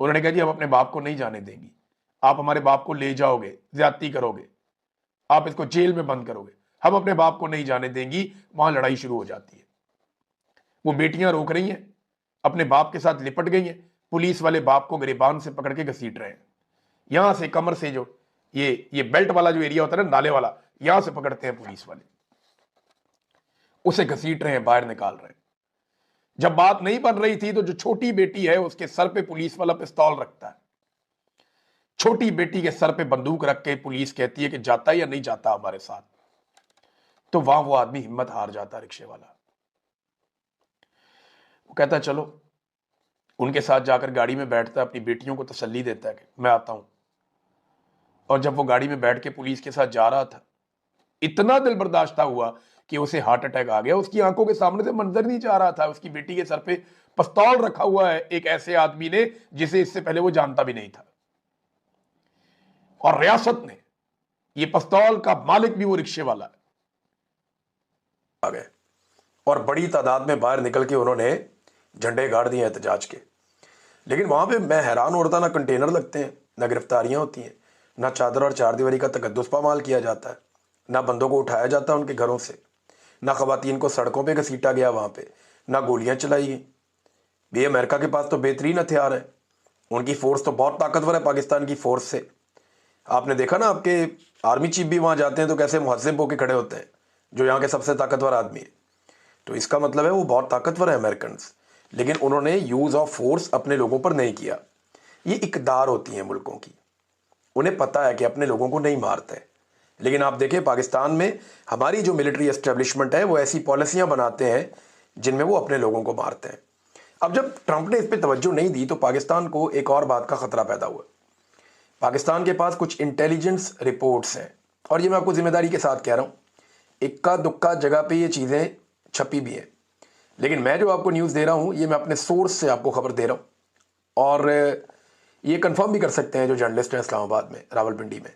انہوں نے کہا جی ہم اپنے باپ کو نہیں جانے دیں گی, آپ ہمارے باپ کو لے جاؤ گے, زیادتی کرو گے, آپ اس کو جیل میں بند کرو گے, ہم اپنے باپ کو نہیں جانے دیں گی. وہاں لڑائی شروع ہو جاتی ہے. وہ بیٹیاں روک رہی ہیں, اپنے باپ کے ساتھ لپٹ گئی ہیں, پولیس والے باپ کو گریبان سے پکڑ کے گھسیٹ رہے ہیں. یہاں سے کمر سے جو یہ بیلٹ والا جو ایریا ہوتا ہے نا, نالے والا, یہاں سے پکڑتے ہیں پولیس والے, اسے گھسیٹ رہے ہیں, باہر نکال رہے ہیں. جب بات نہیں بن رہی تھی تو جو چھوٹی بیٹی ہے اس کے سر پہ پولیس والا پستول رکھتا ہے. چھوٹی بیٹی کے سر پہ بندوق رکھ کے پولیس کہتی ہے کہ جاتا ہے یا نہیں جاتا ہمارے ساتھ. تو وہاں وہ آدمی ہمت ہار جاتا, رکشے والا. وہ کہتا ہے چلو, ان کے ساتھ جا کر گاڑی میں بیٹھتا ہے, اپنی بیٹیوں کو تسلی دیتا ہے کہ میں آتا ہوں. اور جب وہ گاڑی میں بیٹھ کے پولیس کے ساتھ جا رہا تھا, اتنا دل برداشتہ ہوا کہ اسے ہارٹ اٹیک آ گیا. اس کی آنکھوں کے سامنے سے منظر نہیں جا رہا تھا, اس کی بیٹی کے سر پہ پستول رکھا ہوا ہے ایک ایسے آدمی نے جسے اس سے پہلے وہ جانتا بھی نہیں تھا, اور ریاست نے, یہ پستول کا مالک بھی وہ رکشے والا ہے. آ گئے اور بڑی تعداد میں باہر نکل کے انہوں نے جھنڈے گاڑ دیے احتجاج کے. لیکن وہاں پہ میں حیران ہو رہا تھا, نہ کنٹینر لگتے ہیں, نہ گرفتاریاں ہوتی ہیں, نہ چادر اور چار دیواری کا تقدس پامال کیا جاتا ہے, نہ بندوں کو اٹھایا جاتا ہے ان کے گھروں سے, نہ خواتین کو سڑکوں پہ گھسیٹا گیا وہاں پہ, نہ گولیاں چلائی گئیں. بھی امریکہ کے پاس تو بہترین ہتھیار ہیں, ان کی فورس تو بہت طاقتور ہے پاکستان کی فورس سے. آپ نے دیکھا نا, آپ کے آرمی چیف بھی وہاں جاتے ہیں تو کیسے مہذب ہو کے کھڑے ہوتے ہیں, جو یہاں کے سب سے طاقتور آدمی ہے. تو اس کا مطلب ہے وہ بہت طاقتور ہے امریکنز. لیکن انہوں نے یوز آف فورس اپنے لوگوں پر نہیں کیا. یہ اقدار ہوتی ہیں ملکوں کی, انہیں پتا ہے کہ اپنے لوگوں کو نہیں مارتے. لیکن آپ دیکھیں پاکستان میں ہماری جو ملٹری اسٹیبلشمنٹ ہے وہ ایسی پالیسیاں بناتے ہیں جن میں وہ اپنے لوگوں کو مارتے ہیں. اب جب ٹرمپ نے اس پہ توجہ نہیں دی تو پاکستان کو ایک اور بات کا خطرہ پیدا ہوا. پاکستان کے پاس کچھ انٹیلیجنس رپورٹس ہیں, اور یہ میں آپ کو ذمہ داری کے ساتھ کہہ رہا ہوں, اکا دکا جگہ پہ یہ چیزیں چھپی بھی ہیں, لیکن میں جو آپ کو نیوز دے رہا ہوں یہ میں اپنے سورس سے آپ کو خبر دے رہا ہوں, اور یہ کنفرم بھی کر سکتے ہیں جو جرنلسٹ ہیں اسلام آباد میں, راولپنڈی میں.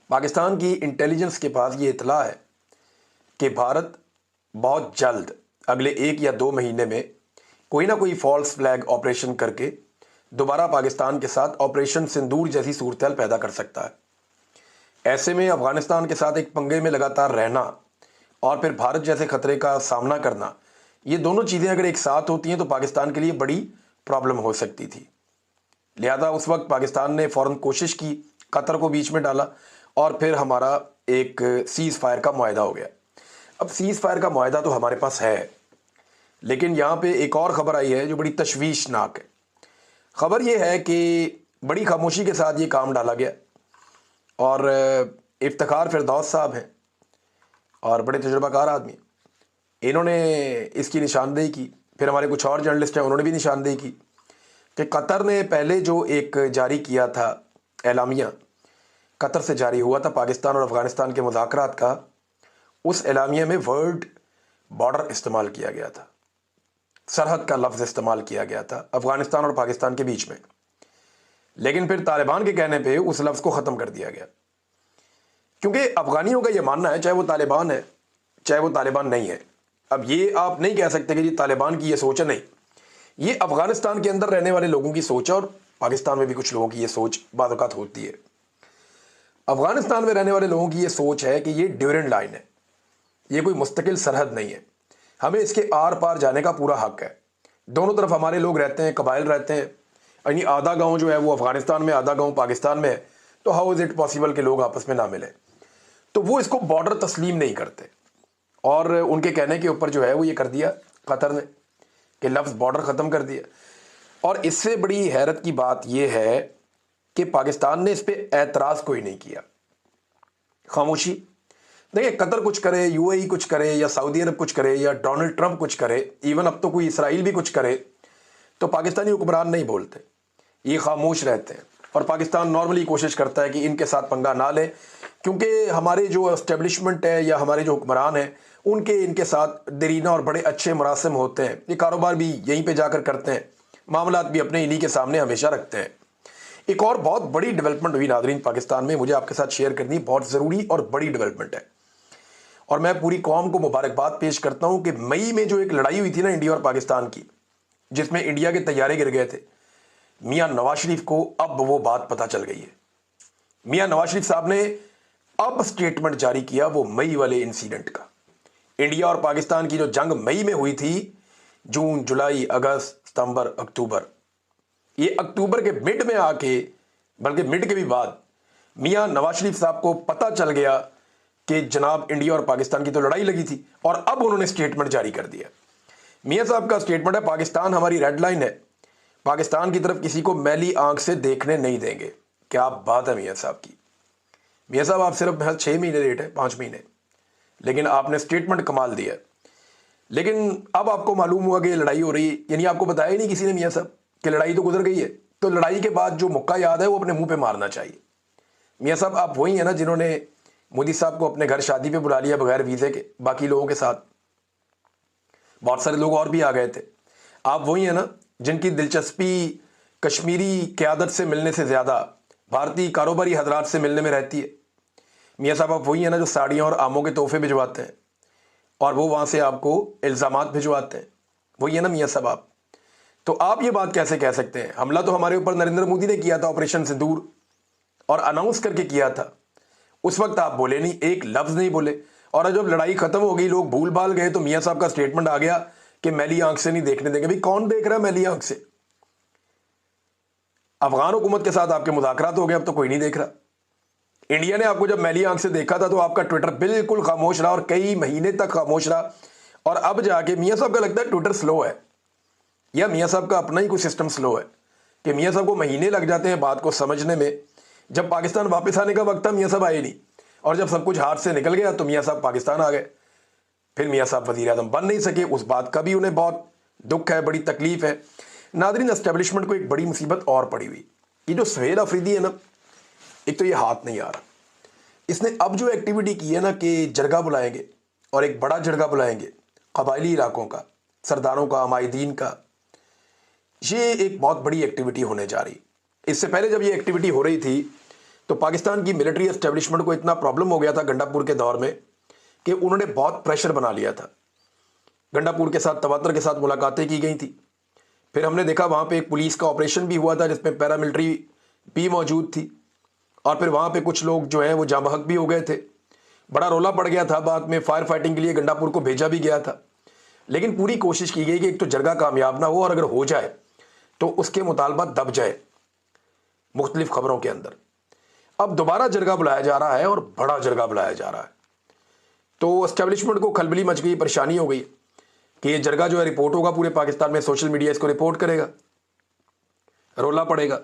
پاکستان کی انٹیلیجنس کے پاس یہ اطلاع ہے کہ بھارت بہت جلد اگلے 1 یا 2 مہینے میں کوئی نہ کوئی فالس فلیگ آپریشن کر کے دوبارہ پاکستان کے ساتھ آپریشن سندور جیسی صورتحال پیدا کر سکتا ہے. ایسے میں افغانستان کے ساتھ ایک پنگے میں لگاتار رہنا اور پھر بھارت جیسے خطرے کا سامنا کرنا, یہ دونوں چیزیں اگر ایک ساتھ ہوتی ہیں تو پاکستان کے لیے بڑی پرابلم ہو سکتی تھی. لہذا اس وقت پاکستان نے فوراً کوشش کی, قطر کو بیچ میں ڈالا, اور پھر ہمارا ایک سیز فائر کا معاہدہ ہو گیا. اب سیز فائر کا معاہدہ تو ہمارے پاس ہے, لیکن یہاں پہ ایک اور خبر آئی ہے جو بڑی تشویشناک ہے. خبر یہ ہے کہ بڑی خاموشی کے ساتھ یہ کام ڈالا گیا, اور افتخار فردوس صاحب ہیں اور بڑے تجربہ کار آدمی, انہوں نے اس کی نشاندہی کی. پھر ہمارے کچھ اور جرنلسٹ ہیں, انہوں نے بھی نشاندہی کی کہ قطر نے پہلے جو ایک جاری کیا تھا اعلامیہ, قطر سے جاری ہوا تھا پاکستان اور افغانستان کے مذاکرات کا, اس اعلامیہ میں ورڈ بارڈر استعمال کیا گیا تھا, سرحد کا لفظ استعمال کیا گیا تھا افغانستان اور پاکستان کے بیچ میں. لیکن پھر طالبان کے کہنے پہ اس لفظ کو ختم کر دیا گیا, کیونکہ افغانیوں کا یہ ماننا ہے چاہے وہ طالبان ہے چاہے وہ طالبان نہیں ہے. اب یہ آپ نہیں کہہ سکتے کہ جی طالبان کی یہ سوچ ہے, نہیں, یہ افغانستان کے اندر رہنے والے لوگوں کی سوچ ہے, اور پاکستان میں بھی کچھ لوگوں کی یہ سوچ بعض اوقات ہوتی ہے. افغانستان میں رہنے والے لوگوں کی یہ سوچ ہے کہ یہ ڈیورنڈ لائن ہے, یہ کوئی مستقل سرحد نہیں ہے, ہمیں اس کے آر پار جانے کا پورا حق ہے. دونوں طرف ہمارے لوگ رہتے ہیں, قبائل رہتے ہیں, یعنی آدھا گاؤں جو ہے وہ افغانستان میں, آدھا گاؤں پاکستان میں ہے, تو ہاؤ از اٹ پاسبل کہ لوگ آپس میں نہ ملیں. تو وہ اس کو بارڈر تسلیم نہیں کرتے, اور ان کے کہنے کے اوپر جو ہے وہ یہ کر دیا قطر نے کہ لفظ بارڈر ختم کر دیا. اور اس سے بڑی حیرت کی بات یہ ہے کہ پاکستان نے اس پہ اعتراض کوئی نہیں کیا, خاموشی. دیکھیں قطر کچھ کرے, یو اے ای کچھ کرے, یا سعودی عرب کچھ کرے, یا ڈونلڈ ٹرمپ کچھ کرے, ایون اب تو کوئی اسرائیل بھی کچھ کرے, تو پاکستانی حکمران نہیں بولتے, یہ خاموش رہتے ہیں. اور پاکستان نارملی کوشش کرتا ہے کہ ان کے ساتھ پنگا نہ لے, کیونکہ ہمارے جو اسٹیبلشمنٹ ہے یا ہمارے جو حکمران ہیں ان کے ساتھ دیرینہ اور بڑے اچھے مراسم ہوتے ہیں, یہ کاروبار بھی یہیں پہ جا کر کرتے ہیں, معاملات بھی اپنے انہی کے سامنے ہمیشہ رکھتے ہیں. ایک اور بہت بڑی ڈیولپمنٹ ہوئی ناظرین پاکستان میں, مجھے آپ کے ساتھ شیئر کرنی, بہت ضروری اور بڑی ڈیولپمنٹ ہے, اور میں پوری قوم کو مبارکباد پیش کرتا ہوں کہ مئی میں جو ایک لڑائی ہوئی تھی نا انڈیا اور پاکستان کی, جس میں انڈیا کے طیارے گر گئے تھے, میاں نواز شریف کو اب وہ بات پتہ چل گئی ہے. میاں نواز شریف صاحب نے اب سٹیٹمنٹ جاری کیا وہ مئی والے انسیڈنٹ کا. انڈیا اور پاکستان کی جو جنگ مئی میں ہوئی تھی، جون، جولائی، اگست، ستمبر، اکتوبر، یہ اکتوبر کے مڈ میں آ کے، بلکہ مڈ کے بھی بعد، میاں نواز شریف صاحب کو پتہ چل گیا کہ جناب انڈیا اور پاکستان کی تو لڑائی لگی تھی، اور اب انہوں نے سٹیٹمنٹ جاری کر دیا. میاں صاحب کا سٹیٹمنٹ ہے، پاکستان ہماری ریڈ لائن ہے، پاکستان کی طرف کسی کو میلی آنکھ سے دیکھنے نہیں دیں گے. کیا بات ہے میاں صاحب کی. میاں صاحب آپ صرف 6 مہینے لیٹ ہے، 5 مہینے، لیکن آپ نے سٹیٹمنٹ کمال دیا. لیکن اب آپ کو معلوم ہوا کہ یہ لڑائی ہو رہی ہے، یعنی آپ کو بتایا ہی نہیں کسی نے میاں صاحب کہ لڑائی تو گزر گئی ہے. تو لڑائی کے بعد جو مکہ یاد ہے وہ اپنے منہ پہ مارنا چاہیے. میاں صاحب آپ وہی ہیں نا جنہوں نے مودی صاحب کو اپنے گھر شادی پہ بلا لیا بغیر ویزے کے، باقی لوگوں کے ساتھ بہت سارے لوگ اور بھی آ گئے تھے. آپ وہی ہیں نا جن کی دلچسپی کشمیری قیادت سے ملنے سے زیادہ بھارتی کاروباری حضرات سے ملنے میں رہتی ہے. میاں صاحب آپ وہی ہیں نا جو ساڑیاں اور آموں کے تحفے بھجواتے ہیں اور وہ وہاں سے آپ کو الزامات بھجواتے ہیں. وہی ہے نا میاں صاحب آپ. تو آپ یہ بات کیسے کہہ سکتے ہیں؟ حملہ تو ہمارے اوپر نریندر مودی نے کیا تھا آپریشن سندور، اور اناؤنس کر کے کیا تھا. اس وقت آپ بولے نہیں، ایک لفظ نہیں بولے. اور جب لڑائی ختم ہو گئی، لوگ بھول بھال گئے، تو میاں صاحب کا سٹیٹمنٹ آ گیا کہ میلی آنکھ سے نہیں دیکھنے دیں گے. بھائی کون دیکھ رہا ہے میلی آنکھ سے؟ افغان حکومت کے ساتھ آپ کے مذاکرات ہو گئے، اب تو کوئی نہیں دیکھ رہا. انڈیا نے آپ کو جب میلی آنکھ سے دیکھا تھا تو آپ کا ٹویٹر بالکل خاموش رہا، اور کئی مہینے تک خاموش رہا. اور اب جا کے میاں صاحب کا لگتا ہے ٹویٹر سلو ہے، یا میاں صاحب کا اپنا ہی کوئی سسٹم سلو ہے کہ میاں صاحب کو مہینے لگ جاتے ہیں بات کو سمجھنے میں. جب پاکستان واپس آنے کا وقت تھا میاں صاحب آئے نہیں، اور جب سب کچھ ہاتھ سے نکل گیا تو میاں صاحب پاکستان آ گئے. پھر میاں صاحب وزیر اعظم بن نہیں سکے، اس بات کا بھی انہیں بہت دکھ ہے، بڑی تکلیف ہے. ناظرین، اسٹیبلشمنٹ کو ایک بڑی مصیبت اور پڑی ہوئی. یہ جو سہیل آفریدی ہے نا، ایک تو یہ ہاتھ نہیں آ رہا. اس نے اب جو ایکٹیویٹی کی ہے نا کہ جرگہ بلائیں گے، اور ایک بڑا جرگہ بلائیں گے قبائلی علاقوں کا، سرداروں کا، عمائدین کا، یہ ایک بہت بڑی ایکٹیویٹی ہونے جا رہی. اس سے پہلے جب یہ ایکٹیویٹی ہو رہی تھی تو پاکستان کی ملٹری اسٹیبلشمنٹ کو اتنا پرابلم ہو گیا تھا گنڈا پور کے دور میں کہ انہوں نے بہت پریشر بنا لیا تھا. گنڈا پور کے ساتھ تواتر کے ساتھ ملاقاتیں کی گئی تھی. پھر ہم نے دیکھا وہاں پہ ایک پولیس کا آپریشن بھی ہوا تھا جس میں پیراملٹری بھی موجود تھی، اور پھر وہاں پہ کچھ لوگ جو ہیں وہ جاں بحق بھی ہو گئے تھے. بڑا رولا پڑ گیا تھا، بعد میں فائر فائٹنگ کے لیے گنڈا پور کو بھیجا بھی گیا تھا. لیکن پوری کوشش کی گئی کہ ایک تو جرگہ کامیاب نہ ہو، اور اگر ہو جائے تو اس کے مطالبات دب جائے مختلف خبروں کے اندر. اب دوبارہ جرگہ بلایا جا رہا ہے، اور بڑا جرگہ بلایا جا رہا ہے. تو اسٹیبلشمنٹ کو کھلبلی مچ گئی، پریشانی ہو گئی کہ یہ جرگہ جو ہے رپورٹ ہوگا پورے پاکستان میں، سوشل میڈیا اس کو رپورٹ کرے گا، رولا پڑے گا.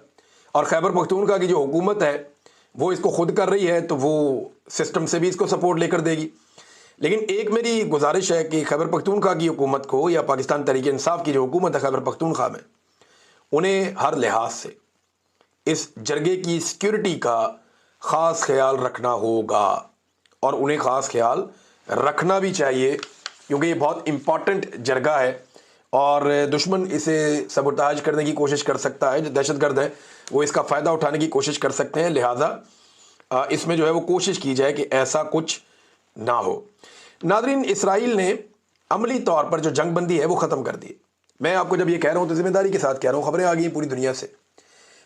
اور خیبر پختونخوا کی جو حکومت ہے وہ اس کو خود کر رہی ہے تو وہ سسٹم سے بھی اس کو سپورٹ لے کر دے گی. لیکن ایک میری گزارش ہے کہ خیبر پختونخوا کی حکومت کو، یا پاکستان تحریک انصاف کی جو حکومت ہے خیبر پختونخوا میں، انہیں ہر لحاظ سے اس جرگے کی سیکیورٹی کا خاص خیال رکھنا ہوگا، اور انہیں خاص خیال رکھنا بھی چاہیے کیونکہ یہ بہت امپورٹنٹ جرگہ ہے، اور دشمن اسے سبوتاج کرنے کی کوشش کر سکتا ہے. جو دہشت گرد ہیں وہ اس کا فائدہ اٹھانے کی کوشش کر سکتے ہیں. لہٰذا اس میں جو ہے وہ کوشش کی جائے کہ ایسا کچھ نہ ہو. ناظرین، اسرائیل نے عملی طور پر جو جنگ بندی ہے وہ ختم کر دی. میں آپ کو جب یہ کہہ رہا ہوں تو ذمہ داری کے ساتھ کہہ رہا ہوں. خبریں آ گئی ہیں پوری دنیا سے،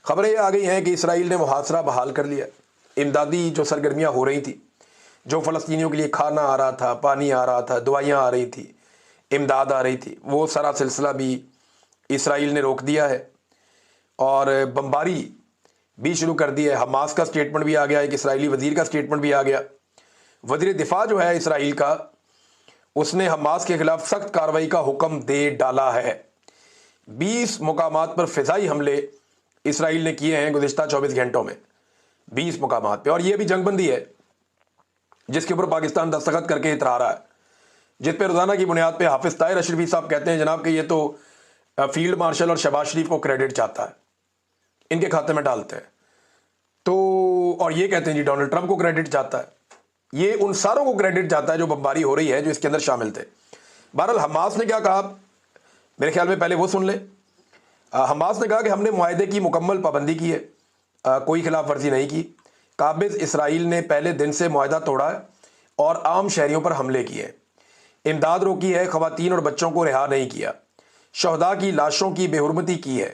خبریں یہ آ گئی ہیں کہ اسرائیل نے محاصرہ بحال کر لیا. امدادی جو سرگرمیاں ہو رہی تھیں، جو فلسطینیوں کے لیے کھانا آ رہا تھا، پانی آ رہا تھا، دوائیاں آ رہی تھی، امداد آ رہی تھی، وہ سارا سلسلہ بھی اسرائیل نے روک دیا ہے، اور بمباری بھی شروع کر دی ہے. حماس کا سٹیٹمنٹ بھی آ گیا، ایک اسرائیلی وزیر کا سٹیٹمنٹ بھی آ گیا. وزیر دفاع جو ہے اسرائیل کا، اس نے حماس کے خلاف سخت کارروائی کا حکم دے ڈالا ہے. 20 مقامات پر فضائی حملے اسرائیل نے کیے ہیں گزشتہ 24 گھنٹوں میں، 20 مقامات پہ. اور یہ بھی جنگ بندی ہے جس کے اوپر پاکستان دستخط کر کے اترا رہا ہے، جس پہ روزانہ کی بنیاد پہ حافظ طاہر اشرفی صاحب کہتے ہیں جناب کہ یہ تو فیلڈ مارشل اور شہباز شریف کو کریڈٹ چاہتا ہے، ان کے کھاتے میں ڈالتے ہیں. تو اور یہ کہتے ہیں جی ڈونلڈ ٹرمپ کو کریڈٹ چاہتا ہے. یہ ان ساروں کو کریڈٹ چاہتا ہے جو بمباری ہو رہی ہے، جو اس کے اندر شامل تھے. بہرحال حماس نے کیا کہا میرے خیال میں پہلے وہ سن لیں. حماس نے کہا کہ ہم نے معاہدے کی مکمل پابندی کی ہے، کوئی خلاف ورزی نہیں کی. قابض اسرائیل نے پہلے دن سے معاہدہ توڑا ہے اور عام شہریوں پر حملے کیے، امداد روکی ہے، خواتین اور بچوں کو رہا نہیں کیا، شہداء کی لاشوں کی بے حرمتی کی ہے،